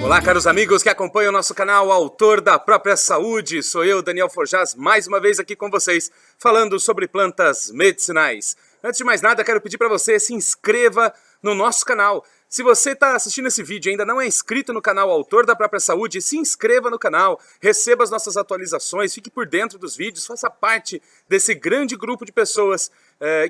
Olá, caros amigos que acompanham o nosso canal Autor da Própria Saúde. Sou eu, Daniel Forjaz, mais uma vez aqui com vocês, falando sobre plantas medicinais. Antes de mais nada, quero pedir para você se inscreva no nosso canal. Se você está assistindo esse vídeo e ainda não é inscrito no canal Autor da Própria Saúde, se inscreva no canal, receba as nossas atualizações, fique por dentro dos vídeos, faça parte desse grande grupo de pessoas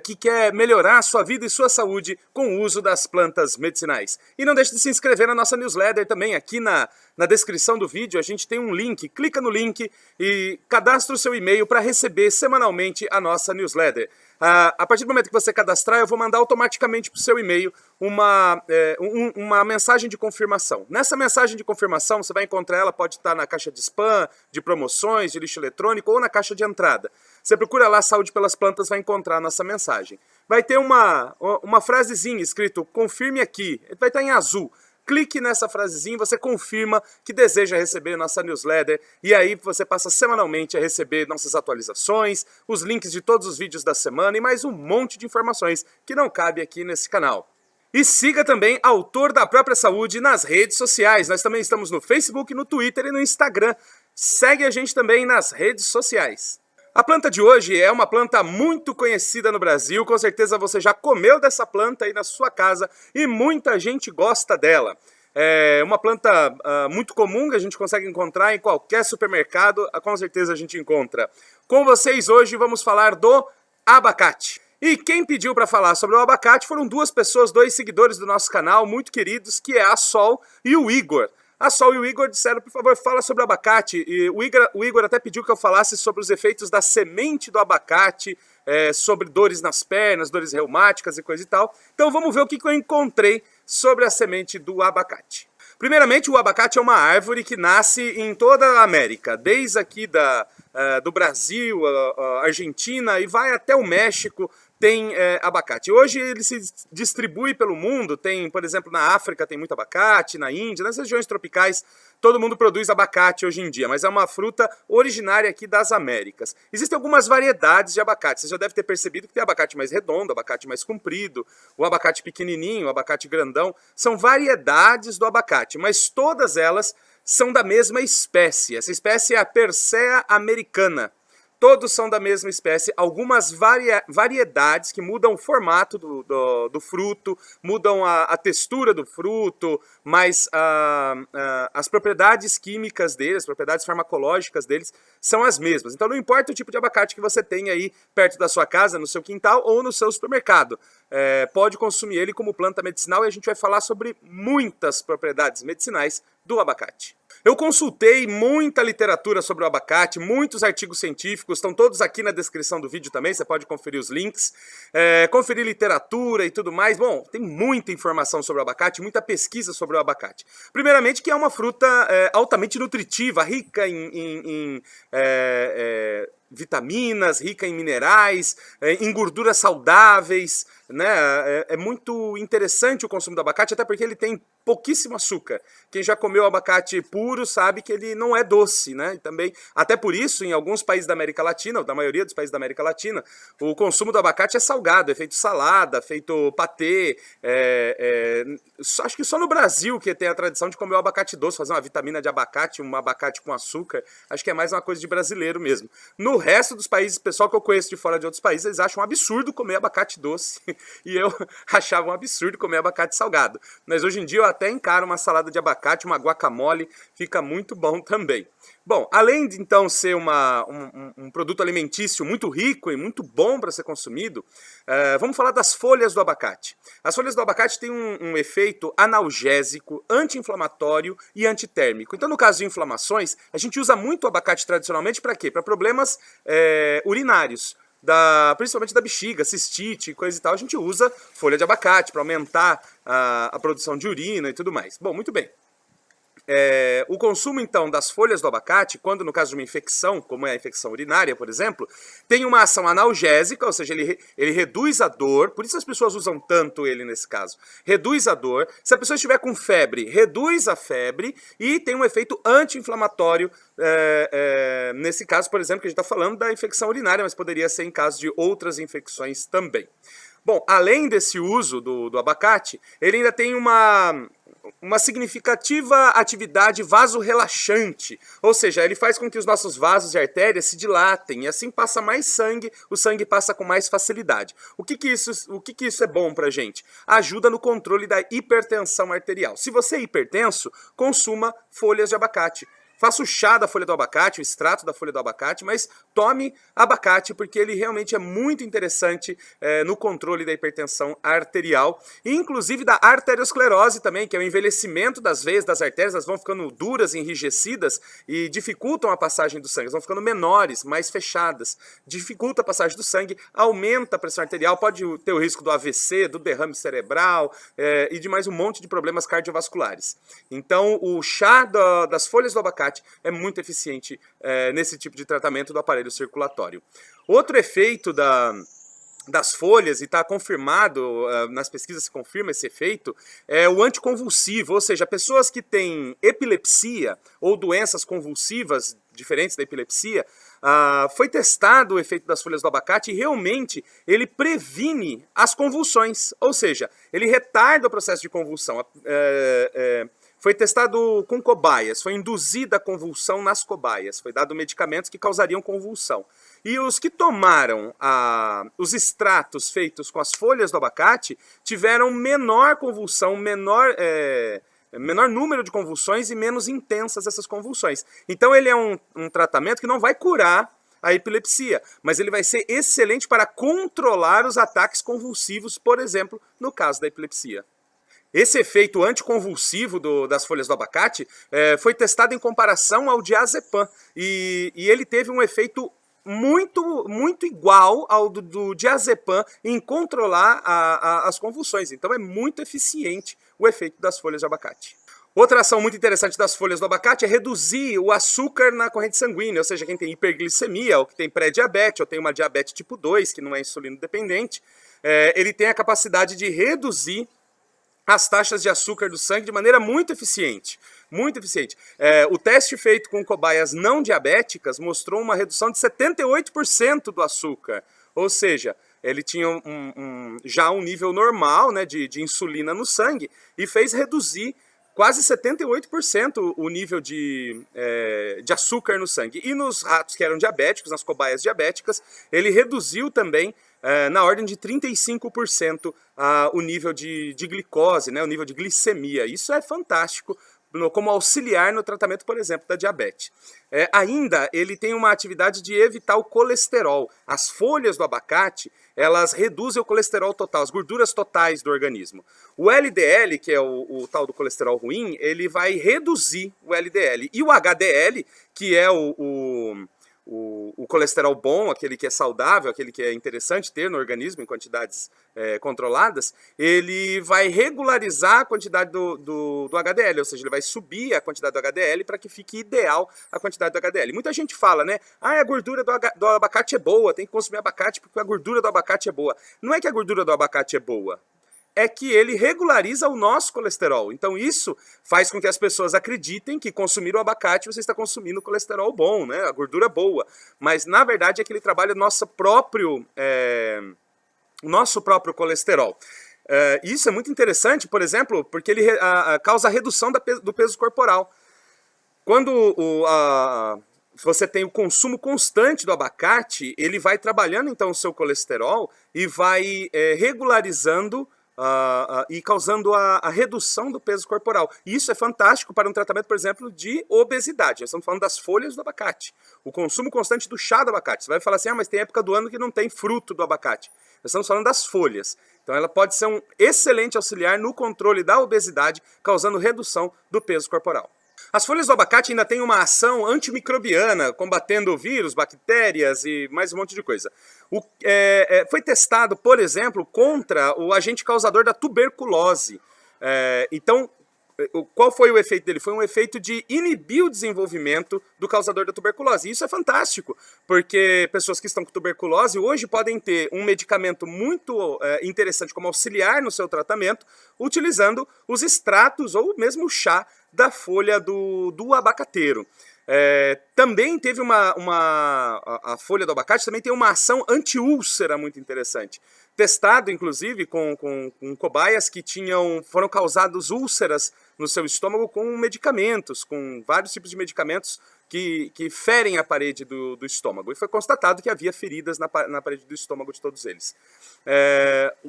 que quer melhorar a sua vida e sua saúde com o uso das plantas medicinais. E não deixe de se inscrever na nossa newsletter também. Aqui na descrição do vídeo a gente tem um link, clica no link e cadastre o seu e-mail para receber semanalmente a nossa newsletter. A partir do momento que você cadastrar, eu vou mandar automaticamente para o seu e-mail uma mensagem de confirmação. Nessa mensagem de confirmação, você vai encontrar ela, pode estar na caixa de spam, de promoções, de lixo eletrônico ou na caixa de entrada. Você procura lá Saúde pelas Plantas, vai encontrar a nossa mensagem. Vai ter uma frasezinha escrito, confirme aqui, vai estar em azul. Clique nessa frasezinha e você confirma que deseja receber nossa newsletter e aí você passa semanalmente a receber nossas atualizações, os links de todos os vídeos da semana e mais um monte de informações que não cabe aqui nesse canal. E siga também Autor da Própria Saúde nas redes sociais. Nós também estamos no Facebook, no Twitter e no Instagram. Segue a gente também nas redes sociais. A planta de hoje é uma planta muito conhecida no Brasil, com certeza você já comeu dessa planta aí na sua casa e muita gente gosta dela. É uma planta muito comum que a gente consegue encontrar em qualquer supermercado, com certeza a gente encontra. Com vocês hoje vamos falar do abacate. E quem pediu para falar sobre o abacate foram duas pessoas, dois seguidores do nosso canal, muito queridos, que é a Sol e o Igor. A Sol e o Igor disseram, por favor, fala sobre o abacate. E o Igor até pediu que eu falasse sobre os efeitos da semente do abacate, sobre dores nas pernas, dores reumáticas e coisa e tal. Então vamos ver o que eu encontrei sobre a semente do abacate. Primeiramente, o abacate é uma árvore que nasce em toda a América, desde aqui do Brasil, Argentina e vai até o México. Tem abacate. Hoje ele se distribui pelo mundo, tem, por exemplo, na África tem muito abacate, na Índia, nas regiões tropicais, todo mundo produz abacate hoje em dia, mas é uma fruta originária aqui das Américas. Existem algumas variedades de abacate, você já deve ter percebido que tem abacate mais redondo, abacate mais comprido, o abacate pequenininho, o abacate grandão, são variedades do abacate, mas todas elas são da mesma espécie. Essa espécie é a Persea americana. Todos são da mesma espécie, algumas variedades que mudam o formato do fruto, mudam a textura do fruto, mas as propriedades químicas deles, as propriedades farmacológicas deles são as mesmas. Então não importa o tipo de abacate que você tem aí perto da sua casa, no seu quintal ou no seu supermercado. Pode consumir ele como planta medicinal e a gente vai falar sobre muitas propriedades medicinais do abacate. Eu consultei muita literatura sobre o abacate, muitos artigos científicos, estão todos aqui na descrição do vídeo também, você pode conferir os links, conferir literatura e tudo mais. Bom, tem muita informação sobre o abacate, muita pesquisa sobre o abacate. Primeiramente que é uma fruta altamente nutritiva, rica em vitaminas, rica em minerais, em gorduras saudáveis, né? É muito interessante o consumo do abacate, até porque ele tem pouquíssimo açúcar. Quem já comeu abacate puro sabe que ele não é doce, né? E também, até por isso, em alguns países da América Latina, ou da maioria dos países da América Latina, o consumo do abacate é salgado, é feito salada, feito patê. Acho que só no Brasil que tem a tradição de comer o abacate doce, fazer uma vitamina de abacate, um abacate com açúcar. Acho que é mais uma coisa de brasileiro mesmo. No resto dos países, pessoal que eu conheço de fora de outros países, eles acham um absurdo comer abacate doce. E eu achava um absurdo comer abacate salgado. Mas hoje em dia eu até encaro uma salada de abacate, uma guacamole, fica muito bom também. Bom, além de então ser um produto alimentício muito rico e muito bom para ser consumido, vamos falar das folhas do abacate. As folhas do abacate têm um efeito analgésico, anti-inflamatório e antitérmico. Então, no caso de inflamações, a gente usa muito o abacate tradicionalmente para quê? Para problemas urinários. Principalmente da bexiga, cistite, coisa e tal, a gente usa folha de abacate para aumentar a produção de urina e tudo mais. Bom, muito bem. O consumo, então, das folhas do abacate, quando no caso de uma infecção, como é a infecção urinária, por exemplo, tem uma ação analgésica, ou seja, ele reduz a dor, por isso as pessoas usam tanto ele nesse caso. Reduz a dor. Se a pessoa estiver com febre, reduz a febre e tem um efeito anti-inflamatório, nesse caso, por exemplo, que a gente está falando da infecção urinária, mas poderia ser em caso de outras infecções também. Bom, além desse uso do abacate, ele ainda tem uma significativa atividade vasorrelaxante, ou seja, ele faz com que os nossos vasos e artérias se dilatem e assim passa mais sangue, o sangue passa com mais facilidade. O que que isso é bom pra gente? Ajuda no controle da hipertensão arterial. Se você é hipertenso, consuma folhas de abacate. Faça o chá da folha do abacate, o extrato da folha do abacate, mas tome abacate porque ele realmente é muito interessante no controle da hipertensão arterial e inclusive da arteriosclerose também, que é o envelhecimento das veias, das artérias, elas vão ficando duras, enrijecidas e dificultam a passagem do sangue, elas vão ficando menores, mais fechadas, dificulta a passagem do sangue, aumenta a pressão arterial, pode ter o risco do AVC, do derrame cerebral e de mais um monte de problemas cardiovasculares. Então o chá das folhas do abacate é muito eficiente nesse tipo de tratamento do aparelho circulatório. Outro efeito das folhas, e está confirmado, nas pesquisas se confirma esse efeito, é o anticonvulsivo, ou seja, pessoas que têm epilepsia ou doenças convulsivas diferentes da epilepsia, foi testado o efeito das folhas do abacate e realmente ele previne as convulsões, ou seja, ele retarda o processo de convulsão. Foi testado com cobaias, foi induzida a convulsão nas cobaias, foi dado medicamentos que causariam convulsão. E os que tomaram os extratos feitos com as folhas do abacate tiveram menor convulsão, menor número de convulsões e menos intensas essas convulsões. Então ele é um tratamento que não vai curar a epilepsia, mas ele vai ser excelente para controlar os ataques convulsivos, por exemplo, no caso da epilepsia. Esse efeito anticonvulsivo das folhas do abacate foi testado em comparação ao diazepam e ele teve um efeito muito igual ao do diazepam em controlar as convulsões. Então é muito eficiente o efeito das folhas de abacate. Outra ação muito interessante das folhas do abacate é reduzir o açúcar na corrente sanguínea, ou seja, quem tem hiperglicemia, ou que tem pré-diabetes, ou tem uma diabetes tipo 2, que não é insulino dependente, ele tem a capacidade de reduzir as taxas de açúcar do sangue de maneira muito eficiente. Muito eficiente. O teste feito com cobaias não diabéticas mostrou uma redução de 78% do açúcar. Ou seja, ele tinha já um nível normal, né, de insulina no sangue e fez reduzir quase 78% o nível de açúcar no sangue. E nos ratos que eram diabéticos, nas cobaias diabéticas, ele reduziu também na ordem de 35% o nível de glicose, né, o nível de glicemia. Isso é fantástico como auxiliar no tratamento, por exemplo, da diabetes. Ainda, ele tem uma atividade de evitar o colesterol. As folhas do abacate, elas reduzem o colesterol total, as gorduras totais do organismo. O LDL, que é o tal do colesterol ruim, ele vai reduzir o LDL. E o HDL, que é o colesterol bom, aquele que é saudável, aquele que é interessante ter no organismo em quantidades controladas, ele vai regularizar a quantidade do HDL, ou seja, ele vai subir a quantidade do HDL para que fique ideal a quantidade do HDL. Muita gente fala, né? A gordura do abacate é boa, tem que consumir abacate porque a gordura do abacate é boa. Não é que a gordura do abacate é boa, é que ele regulariza o nosso colesterol. Então isso faz com que as pessoas acreditem que consumir o abacate você está consumindo colesterol bom, né? A gordura boa. Mas na verdade é que ele trabalha o nosso próprio colesterol. Isso é muito interessante, por exemplo, porque ele causa a redução do peso corporal. Quando você tem o consumo constante do abacate, ele vai trabalhando então o seu colesterol e vai regularizando e causando a redução do peso corporal. E isso é fantástico para um tratamento, por exemplo, de obesidade. Nós estamos falando das folhas do abacate. O consumo constante do chá do abacate. Você vai falar assim, mas tem época do ano que não tem fruto do abacate. Nós estamos falando das folhas. Então ela pode ser um excelente auxiliar no controle da obesidade, causando redução do peso corporal. As folhas do abacate ainda têm uma ação antimicrobiana, combatendo vírus, bactérias e mais um monte de coisa. Foi testado, por exemplo, contra o agente causador da tuberculose. Então, qual foi o efeito dele? Foi um efeito de inibir o desenvolvimento do causador da tuberculose. E isso é fantástico, porque pessoas que estão com tuberculose hoje podem ter um medicamento muito interessante como auxiliar no seu tratamento, utilizando os extratos ou mesmo o chá da folha do abacateiro. Também teve a folha do abacate também tem uma ação anti-úlcera muito interessante. Testado, inclusive, com cobaias que foram causadas úlceras no seu estômago com medicamentos, com vários tipos de medicamentos que ferem a parede do estômago. E foi constatado que havia feridas na parede do estômago de todos eles.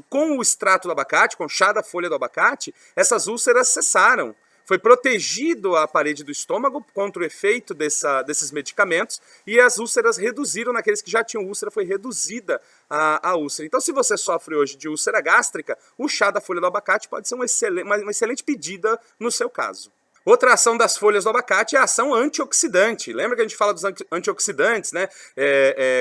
Com o extrato do abacate, com o chá da folha do abacate, essas úlceras cessaram. Foi protegido a parede do estômago contra o efeito desses medicamentos e as úlceras reduziram, naqueles que já tinham úlcera, foi reduzida a úlcera. Então, se você sofre hoje de úlcera gástrica, o chá da folha do abacate pode ser uma excelente pedida no seu caso. Outra ação das folhas do abacate é a ação antioxidante. Lembra que a gente fala dos antioxidantes, né?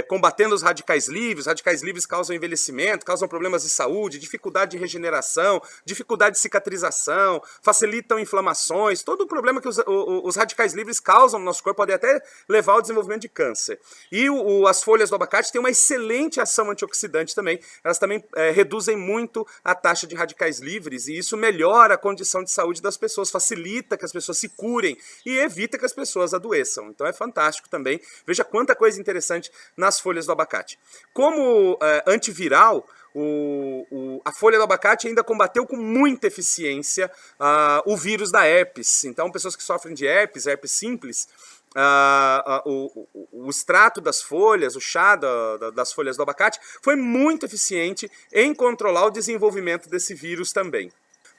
Combatendo os radicais livres. Os radicais livres causam envelhecimento, causam problemas de saúde, dificuldade de regeneração, dificuldade de cicatrização, facilitam inflamações. Todo o problema que os radicais livres causam no nosso corpo pode até levar ao desenvolvimento de câncer. E as folhas do abacate têm uma excelente ação antioxidante também. Elas também reduzem muito a taxa de radicais livres e isso melhora a condição de saúde das pessoas, facilita que as pessoas se curem e evita que as pessoas adoeçam. Então é fantástico também. Veja quanta coisa interessante nas folhas do abacate. Como antiviral, a folha do abacate ainda combateu com muita eficiência o vírus da herpes. Então pessoas que sofrem de herpes simples, o extrato das folhas, o chá das folhas do abacate foi muito eficiente em controlar o desenvolvimento desse vírus também.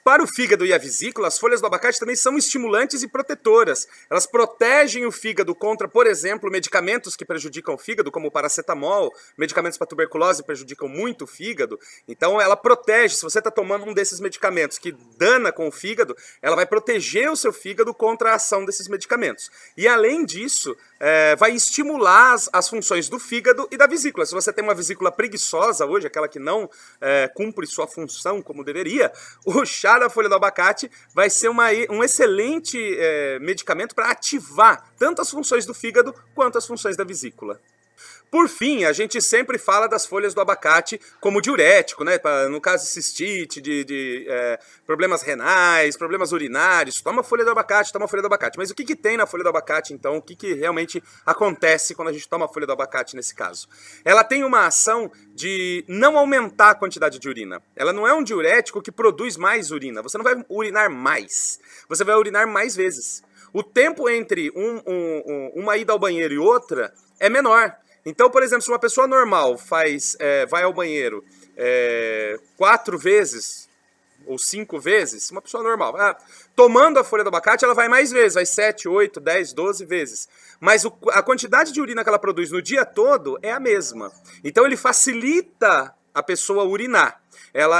Para o fígado e a vesícula, as folhas do abacate também são estimulantes e protetoras. Elas protegem o fígado contra, por exemplo, medicamentos que prejudicam o fígado, como o paracetamol, medicamentos para tuberculose prejudicam muito o fígado. Então ela protege, se você está tomando um desses medicamentos que dana com o fígado, ela vai proteger o seu fígado contra a ação desses medicamentos. E além disso, vai estimular as funções do fígado e da vesícula. Se você tem uma vesícula preguiçosa hoje, aquela que não cumpre sua função como deveria, o chá da folha do abacate vai ser um excelente medicamento para ativar tanto as funções do fígado quanto as funções da vesícula. Por fim, a gente sempre fala das folhas do abacate como diurético, né? No caso de cistite, de problemas renais, problemas urinários, toma folha do abacate, toma folha do abacate. Mas o que tem na folha do abacate, então? O que realmente acontece quando a gente toma a folha do abacate nesse caso? Ela tem uma ação de não aumentar a quantidade de urina. Ela não é um diurético que produz mais urina. Você não vai urinar mais. Você vai urinar mais vezes. O tempo entre uma ida ao banheiro e outra é menor. Então, por exemplo, se uma pessoa normal vai ao banheiro 4 vezes ou 5 vezes, uma pessoa normal, tomando a folha do abacate, ela vai mais vezes, vai 7, 8, 10, 12 vezes. Mas a quantidade de urina que ela produz no dia todo é a mesma. Então ele facilita a pessoa urinar.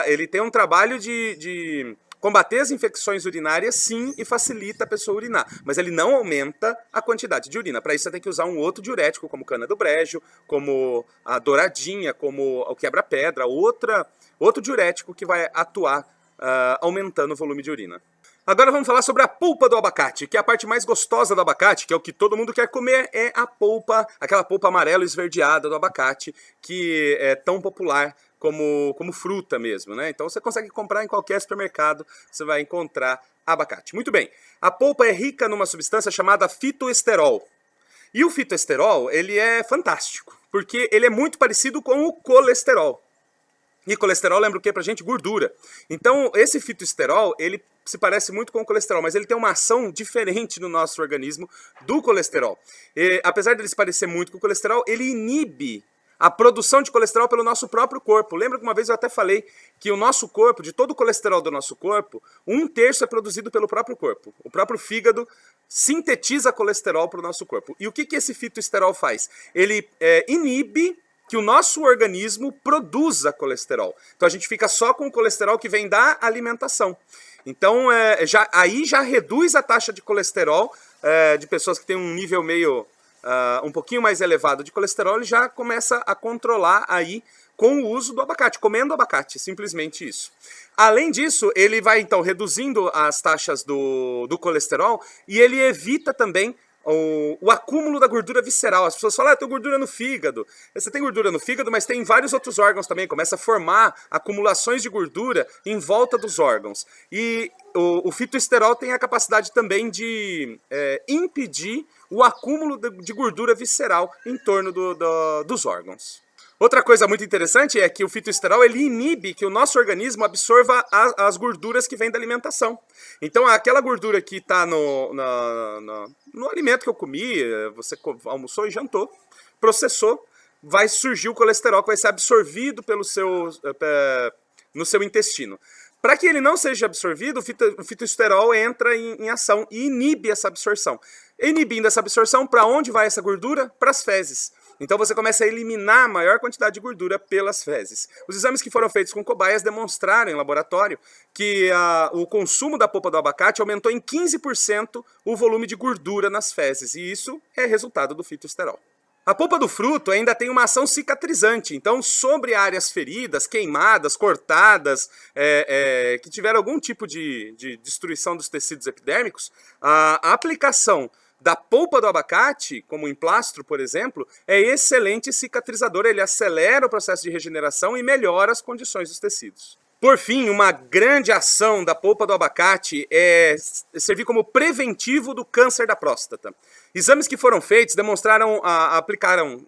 Ele tem um trabalho de combater as infecções urinárias, sim, e facilita a pessoa urinar. Mas ele não aumenta a quantidade de urina. Para isso você tem que usar um outro diurético, como cana do brejo, como a douradinha, como o quebra-pedra, outro diurético que vai atuar aumentando o volume de urina. Agora vamos falar sobre a polpa do abacate, que é a parte mais gostosa do abacate, que é o que todo mundo quer comer, é a polpa, aquela polpa amarela esverdeada do abacate, que é tão popular como fruta mesmo, né? Então você consegue comprar em qualquer supermercado, você vai encontrar abacate. Muito bem, a polpa é rica numa substância chamada fitoesterol. E o fitoesterol, ele é fantástico, porque ele é muito parecido com o colesterol. E colesterol lembra o que pra gente? Gordura. Então esse fitoesterol, ele se parece muito com o colesterol, mas ele tem uma ação diferente no nosso organismo do colesterol. Apesar dele se parecer muito com o colesterol, ele inibe a produção de colesterol pelo nosso próprio corpo. Lembra que uma vez eu até falei que o nosso corpo, de todo o colesterol do nosso corpo, 1/3 é produzido pelo próprio corpo. O próprio fígado sintetiza colesterol para o nosso corpo. E o que esse fitoesterol faz? Ele inibe que o nosso organismo produza colesterol. Então a gente fica só com o colesterol que vem da alimentação. Então aí já reduz a taxa de colesterol de pessoas que têm um nível meio um pouquinho mais elevado de colesterol, ele já começa a controlar aí com o uso do abacate, comendo abacate, simplesmente isso. Além disso, ele vai então reduzindo as taxas do colesterol e ele evita também o acúmulo da gordura visceral. As pessoas falam, eu tenho gordura no fígado. Você tem gordura no fígado, mas tem em vários outros órgãos também. Começa a formar acumulações de gordura em volta dos órgãos. E o fitoesterol tem a capacidade também de impedir o acúmulo de gordura visceral em torno dos órgãos. Outra coisa muito interessante é que o fitoesterol ele inibe que o nosso organismo absorva as gorduras que vêm da alimentação. Então aquela gordura que está no alimento que eu comi, você almoçou e jantou, processou, vai surgir o colesterol que vai ser absorvido no seu intestino. Para que ele não seja absorvido, o fitoesterol entra em ação e inibe essa absorção. Inibindo essa absorção, para onde vai essa gordura? Para as fezes. Então você começa a eliminar a maior quantidade de gordura pelas fezes. Os exames que foram feitos com cobaias demonstraram em laboratório que o consumo da polpa do abacate aumentou em 15% o volume de gordura nas fezes. E isso é resultado do fitoesterol. A polpa do fruto ainda tem uma ação cicatrizante, então sobre áreas feridas, queimadas, cortadas, que tiveram algum tipo de destruição dos tecidos epidérmicos, a aplicação da polpa do abacate, como emplastro, por exemplo, é excelente cicatrizador, ele acelera o processo de regeneração e melhora as condições dos tecidos. Por fim, uma grande ação da polpa do abacate é servir como preventivo do câncer da próstata. Exames que foram feitos aplicaram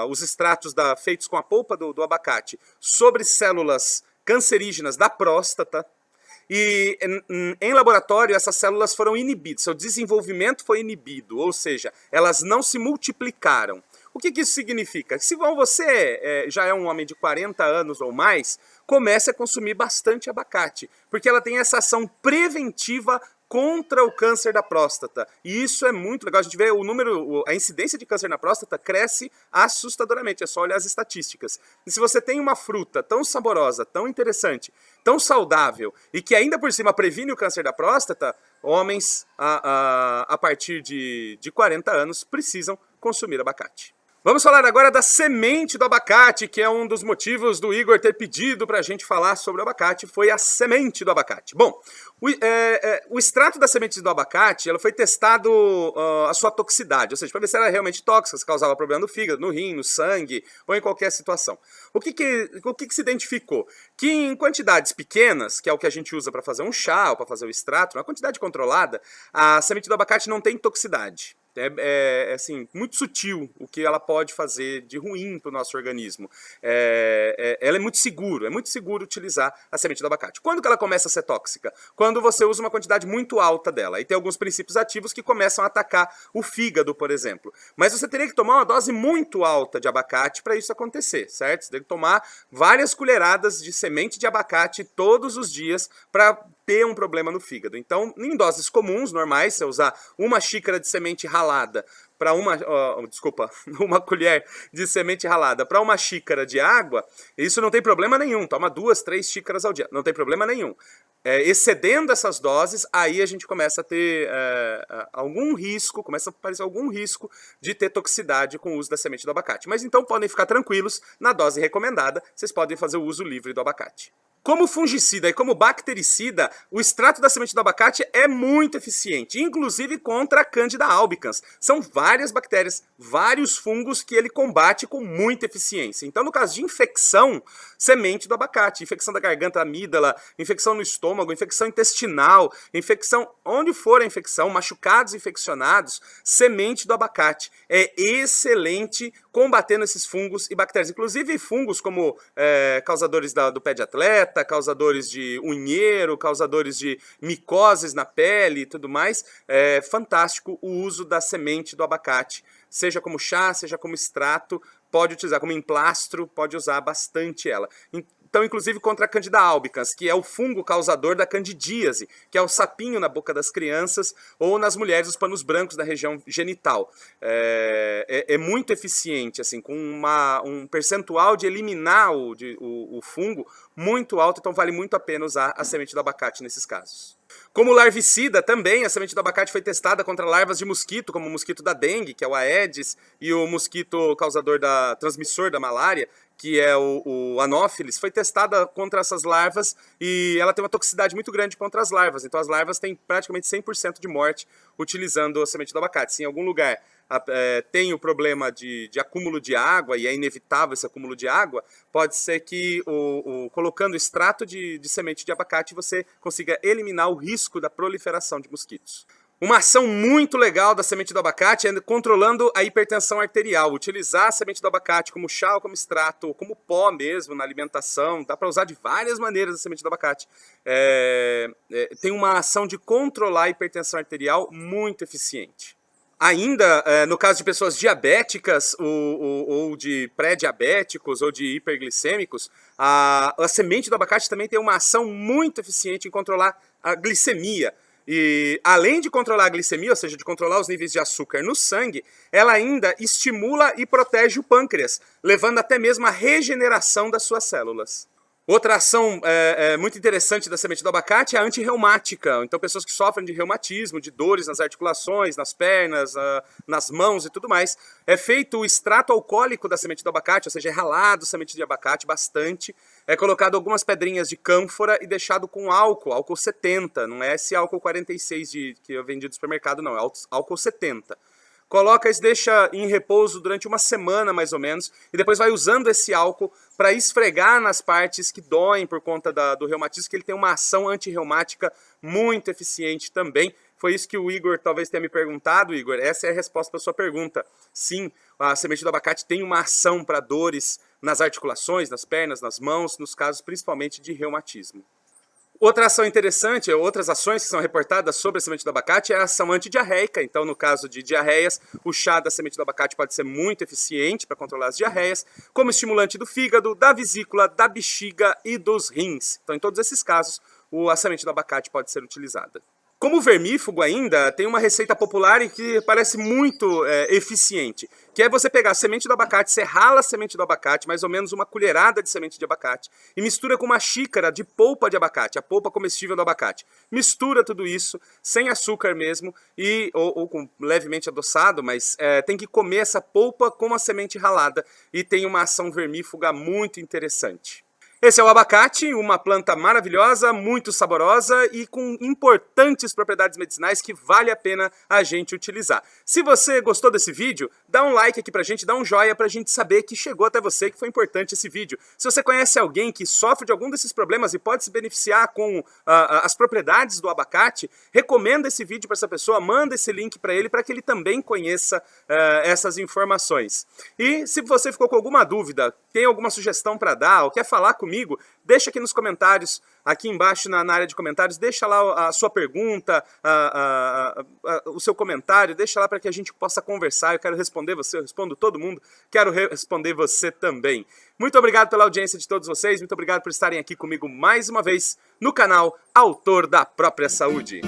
os extratos feitos com a polpa do abacate sobre células cancerígenas da próstata. E em laboratório essas células foram inibidas, seu desenvolvimento foi inibido, ou seja, elas não se multiplicaram. O que isso significa? Se você já é um homem de 40 anos ou mais, comece a consumir bastante abacate, porque ela tem essa ação preventiva contra o câncer da próstata. E isso é muito legal. A gente vê a incidência de câncer na próstata cresce assustadoramente. É só olhar as estatísticas. E se você tem uma fruta tão saborosa, tão interessante, tão saudável e que ainda por cima previne o câncer da próstata, homens a partir de 40 anos precisam consumir abacate. Vamos falar agora da semente do abacate, que é um dos motivos do Igor ter pedido para a gente falar sobre o abacate, foi a semente do abacate. Bom, o extrato da semente do abacate, ela foi testado a sua toxicidade, ou seja, para ver se ela era realmente tóxica, se causava problema no fígado, no rim, no sangue, ou em qualquer situação. O que se identificou? Que em quantidades pequenas, que é o que a gente usa para fazer um chá ou para fazer o extrato, na quantidade controlada, a semente do abacate não tem toxicidade. Assim, muito sutil o que ela pode fazer de ruim para o nosso organismo. Ela é muito seguro utilizar a semente do abacate. Quando que ela começa a ser tóxica? Quando você usa uma quantidade muito alta dela. E tem alguns princípios ativos que começam a atacar o fígado, por exemplo. Mas você teria que tomar uma dose muito alta de abacate para isso acontecer, certo? Você tem que tomar várias colheradas de semente de abacate todos os dias para ter um problema no fígado. Então, em doses comuns, normais, você usar uma xícara de semente ralada para uma colher de semente ralada para uma xícara de água, isso não tem problema nenhum. Toma 2, 3 xícaras ao dia, não tem problema nenhum. Excedendo essas doses, aí a gente começa a ter algum risco, começa a aparecer algum risco de ter toxicidade com o uso da semente do abacate. Mas então podem ficar tranquilos, na dose recomendada, vocês podem fazer o uso livre do abacate. Como fungicida e como bactericida, o extrato da semente do abacate é muito eficiente, inclusive contra a Candida albicans. São várias bactérias, vários fungos que ele combate com muita eficiência. Então, no caso de infecção, semente do abacate, infecção da garganta, amígdala, infecção no estômago, infecção intestinal, infecção, onde for a infecção, machucados infeccionados, semente do abacate. É excelente combatendo esses fungos e bactérias, inclusive fungos como causadores do pé de atleta, causadores de unheiro, causadores de micoses na pele e tudo mais. É fantástico o uso da semente do abacate, seja como chá, seja como extrato, pode utilizar como emplastro, pode usar bastante ela. Então, inclusive contra a Candida albicans, que é o fungo causador da candidíase, que é o sapinho na boca das crianças ou nas mulheres, os panos brancos da região genital. É muito eficiente, assim, com um percentual de eliminar o fungo muito alto, então vale muito a pena usar a semente do abacate nesses casos. Como larvicida também, a semente do abacate foi testada contra larvas de mosquito, como o mosquito da dengue, que é o Aedes, e o mosquito transmissor da malária, que é o Anopheles, foi testada contra essas larvas e ela tem uma toxicidade muito grande contra as larvas. Então as larvas têm praticamente 100% de morte utilizando a semente do abacate. Se em algum lugar tem o problema de acúmulo de água, e é inevitável esse acúmulo de água, pode ser que colocando extrato de semente de abacate você consiga eliminar o risco da proliferação de mosquitos. Uma ação muito legal da semente do abacate é controlando a hipertensão arterial. Utilizar a semente do abacate como chá ou como extrato, ou como pó mesmo na alimentação. Dá para usar de várias maneiras a semente do abacate. Tem uma ação de controlar a hipertensão arterial muito eficiente. Ainda, no caso de pessoas diabéticas ou de pré-diabéticos ou de hiperglicêmicos, a semente do abacate também tem uma ação muito eficiente em controlar a glicemia. E além de controlar a glicemia, ou seja, de controlar os níveis de açúcar no sangue, ela ainda estimula e protege o pâncreas, levando até mesmo à regeneração das suas células. Outra ação muito interessante da semente do abacate é a antirreumática. Então, pessoas que sofrem de reumatismo, de dores nas articulações, nas pernas, nas mãos e tudo mais, é feito o extrato alcoólico da semente do abacate, ou seja, é ralado a semente de abacate bastante, é colocado algumas pedrinhas de cânfora e deixado com álcool 70, não é esse álcool 46 que eu vendi do supermercado, não, é álcool 70. Coloca e deixa em repouso durante uma semana, mais ou menos, e depois vai usando esse álcool para esfregar nas partes que doem por conta do reumatismo, que ele tem uma ação antirreumática muito eficiente também. Foi isso que o Igor talvez tenha me perguntado, Igor. Essa é a resposta para a sua pergunta. Sim, a semente do abacate tem uma ação para dores nas articulações, nas pernas, nas mãos, nos casos principalmente de reumatismo. Outra ação interessante, outras ações que são reportadas sobre a semente do abacate é a ação antidiarreica. Então, no caso de diarreias, o chá da semente do abacate pode ser muito eficiente para controlar as diarreias, como estimulante do fígado, da vesícula, da bexiga e dos rins. Então, em todos esses casos, a semente do abacate pode ser utilizada. Como vermífugo ainda, tem uma receita popular e que parece muito eficiente, que é você pegar a semente do abacate, você rala a semente do abacate, mais ou menos uma colherada de semente de abacate, e mistura com uma xícara de polpa de abacate, a polpa comestível do abacate. Mistura tudo isso, sem açúcar mesmo, ou com levemente adoçado, mas tem que comer essa polpa com a semente ralada, e tem uma ação vermífuga muito interessante. Esse é o abacate, uma planta maravilhosa, muito saborosa e com importantes propriedades medicinais que vale a pena a gente utilizar. Se você gostou desse vídeo, dá um like aqui pra gente, dá um joinha pra gente saber que chegou até você, que foi importante esse vídeo. Se você conhece alguém que sofre de algum desses problemas e pode se beneficiar com as propriedades do abacate, recomenda esse vídeo para essa pessoa, manda esse link para ele para que ele também conheça essas informações. E se você ficou com alguma dúvida, tem alguma sugestão para dar ou quer falar comigo, deixa aqui nos comentários, aqui embaixo na área de comentários, deixa lá a sua pergunta, o seu comentário, deixa lá para que a gente possa conversar. Eu quero responder você, eu respondo todo mundo, quero responder você também. Muito obrigado pela audiência de todos vocês, muito obrigado por estarem aqui comigo mais uma vez no canal Autor da Própria Saúde.